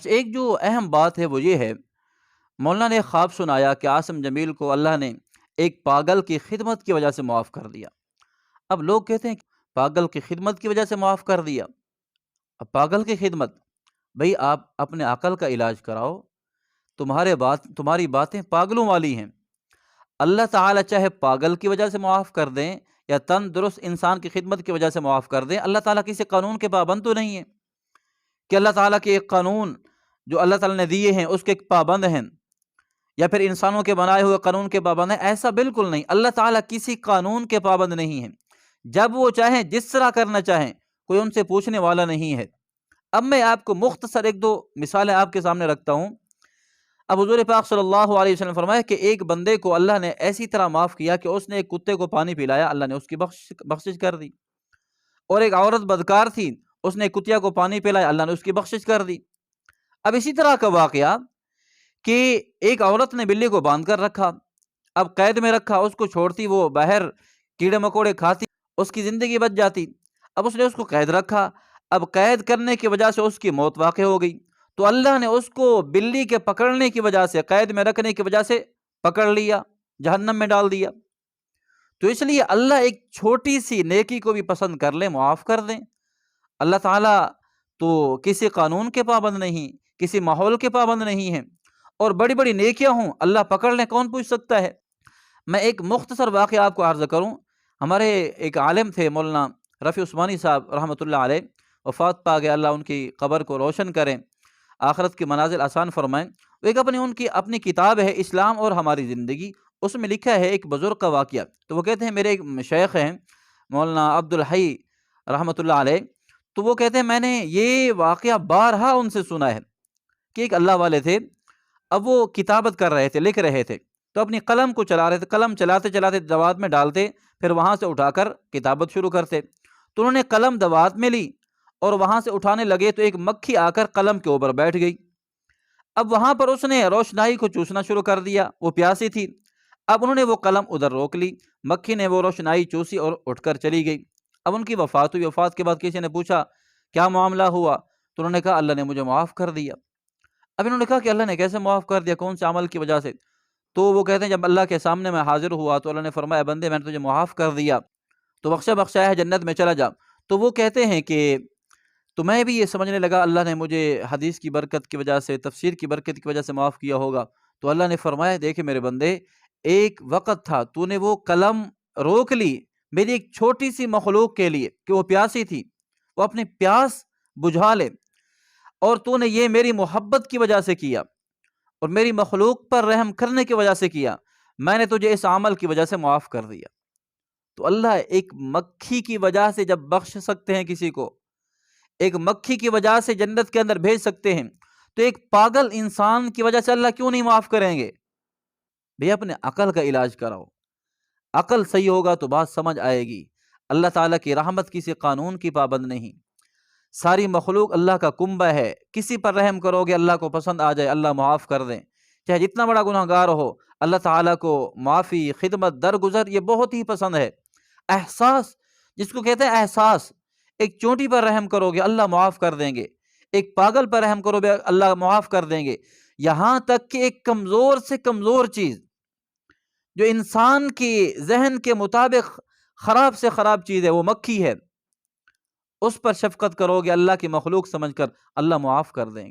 اچھا، ایک جو اہم بات ہے وہ یہ ہے، مولانا نے ایک خواب سنایا کہ عاصم جمیل کو اللہ نے ایک پاگل کی خدمت کی وجہ سے معاف کر دیا۔ اب لوگ کہتے ہیں کہ پاگل کی خدمت کی وجہ سے معاف کر دیا۔ اب پاگل کی خدمت، بھئی آپ اپنے عقل کا علاج کراؤ، تمہاری باتیں پاگلوں والی ہیں۔ اللہ تعالیٰ چاہے پاگل کی وجہ سے معاف کر دیں یا تندرست انسان کی خدمت کی وجہ سے معاف کر دیں، اللہ تعالیٰ کسی قانون کے پابند تو نہیں ہے کہ اللہ تعالیٰ کے ایک قانون جو اللہ تعالیٰ نے دیے ہیں اس کے پابند ہیں، یا پھر انسانوں کے بنائے ہوئے قانون کے پابند ہیں۔ ایسا بالکل نہیں، اللہ تعالیٰ کسی قانون کے پابند نہیں ہیں۔ جب وہ چاہیں جس طرح کرنا چاہیں، کوئی ان سے پوچھنے والا نہیں ہے۔ اب میں آپ کو مختصر ایک دو مثالیں آپ کے سامنے رکھتا ہوں۔ اب حضور پاک صلی اللہ علیہ وسلم فرمایا کہ ایک بندے کو اللہ نے ایسی طرح معاف کیا کہ اس نے ایک کتے کو پانی پلایا، اللہ نے اس کی بخشش کر دی۔ اور ایک عورت بدکار تھی، اس نے ایک کتیا کو پانی پلایا، اللہ نے اس کی بخشش کر دی۔ اب اسی طرح کا واقعہ کہ ایک عورت نے بلی کو باندھ کر رکھا، اب قید میں رکھا، اس کو چھوڑتی وہ باہر کیڑے مکوڑے کھاتی، اس کی زندگی بچ جاتی۔ اب اس نے اس کو قید رکھا، اب قید کرنے کی وجہ سے اس کی موت واقع ہو گئی، تو اللہ نے اس کو بلی کے پکڑنے کی وجہ سے، قید میں رکھنے کی وجہ سے پکڑ لیا، جہنم میں ڈال دیا۔ تو اس لیے اللہ ایک چھوٹی سی نیکی کو بھی پسند کر لے، معاف کر دیں۔ اللہ تعالیٰ تو کسی قانون کے پابند نہیں، کسی ماحول کے پابند نہیں ہیں، اور بڑی بڑی نیکیاں ہوں اللہ پکڑ لیں، کون پوچھ سکتا ہے۔ میں ایک مختصر واقعہ آپ کو عرض کروں۔ ہمارے ایک عالم تھے مولانا رفیع عثمانی صاحب رحمۃ اللہ علیہ، وفات پا گئے، اللہ ان کی قبر کو روشن کریں، آخرت کی منازل آسان فرمائیں۔ ایک اپنی کتاب ہے اسلام اور ہماری زندگی، اس میں لکھا ہے ایک بزرگ کا واقعہ۔ تو وہ کہتے ہیں، میرے ایک شیخ ہیں مولانا عبدالحی رحمۃ اللہ علیہ، تو وہ کہتے ہیں میں نے یہ واقعہ بارہا ان سے سنا ہے کہ ایک اللہ والے تھے، اب وہ کتابت کر رہے تھے، لکھ رہے تھے، تو اپنی قلم کو چلا رہے تھے، قلم چلاتے چلاتے دوات میں ڈالتے، پھر وہاں سے اٹھا کر کتابت شروع کرتے۔ تو انہوں نے قلم دوات میں لی اور وہاں سے اٹھانے لگے تو ایک مکھی آ کر قلم کے اوپر بیٹھ گئی۔ اب وہاں پر اس نے روشنائی کو چوسنا شروع کر دیا، وہ پیاسی تھی۔ اب انہوں نے وہ قلم ادھر روک لی، مکھی نے وہ روشنائی چوسی اور اٹھ کر چلی گئی۔ اب ان کی وفات ہوئی، وفات کے بعد کسی نے پوچھا کیا معاملہ ہوا، تو انہوں نے کہا اللہ نے مجھے معاف کر دیا۔ اب انہوں نے کہا کہ اللہ نے کیسے معاف کر دیا، کون سے عمل کی وجہ سے؟ تو وہ کہتے ہیں جب اللہ کے سامنے میں حاضر ہوا تو اللہ نے فرمایا بندے میں نے تجھے معاف کر دیا، تو بخشا ہے، جنت میں چلا جا۔ تو وہ کہتے ہیں کہ تو میں بھی یہ سمجھنے لگا اللہ نے مجھے حدیث کی برکت کی وجہ سے، تفسیر کی برکت کی وجہ سے معاف کیا ہوگا۔ تو اللہ نے فرمایا دیکھے میرے بندے، ایک وقت تھا تو نے وہ قلم روک لی میری ایک چھوٹی سی مخلوق کے لیے کہ وہ پیاسی تھی، وہ اپنی پیاس بجھا لے، اور تو نے یہ میری محبت کی وجہ سے کیا اور میری مخلوق پر رحم کرنے کی وجہ سے کیا، میں نے تجھے اس عمل کی وجہ سے معاف کر دیا۔ تو اللہ ایک مکھی کی وجہ سے جب بخش سکتے ہیں کسی کو، ایک مکھی کی وجہ سے جنت کے اندر بھیج سکتے ہیں، تو ایک پاگل انسان کی وجہ سے اللہ کیوں نہیں معاف کریں گے؟ بھئی اپنے عقل کا علاج کراؤ، عقل صحیح ہوگا تو بات سمجھ آئے گی۔ اللہ تعالیٰ کی رحمت کسی قانون کی پابند نہیں، ساری مخلوق اللہ کا کنبہ ہے، کسی پر رحم کرو گے اللہ کو پسند آ جائے، اللہ معاف کر دیں، چاہے جتنا بڑا گناہ گار ہو، اللہ تعالیٰ کو معافی، خدمت، درگزر یہ بہت ہی پسند ہے۔ احساس جس کو کہتے ہیں احساس، ایک چونٹی پر رحم کرو گے اللہ معاف کر دیں گے، ایک پاگل پر رحم کرو گے اللہ معاف کر دیں گے، یہاں تک کہ ایک کمزور سے کمزور چیز جو انسان کی ذہن کے مطابق خراب سے خراب چیز ہے، وہ مکھی ہے، اس پر شفقت کرو گے اللہ کی مخلوق سمجھ کر اللہ معاف کر دیں گے۔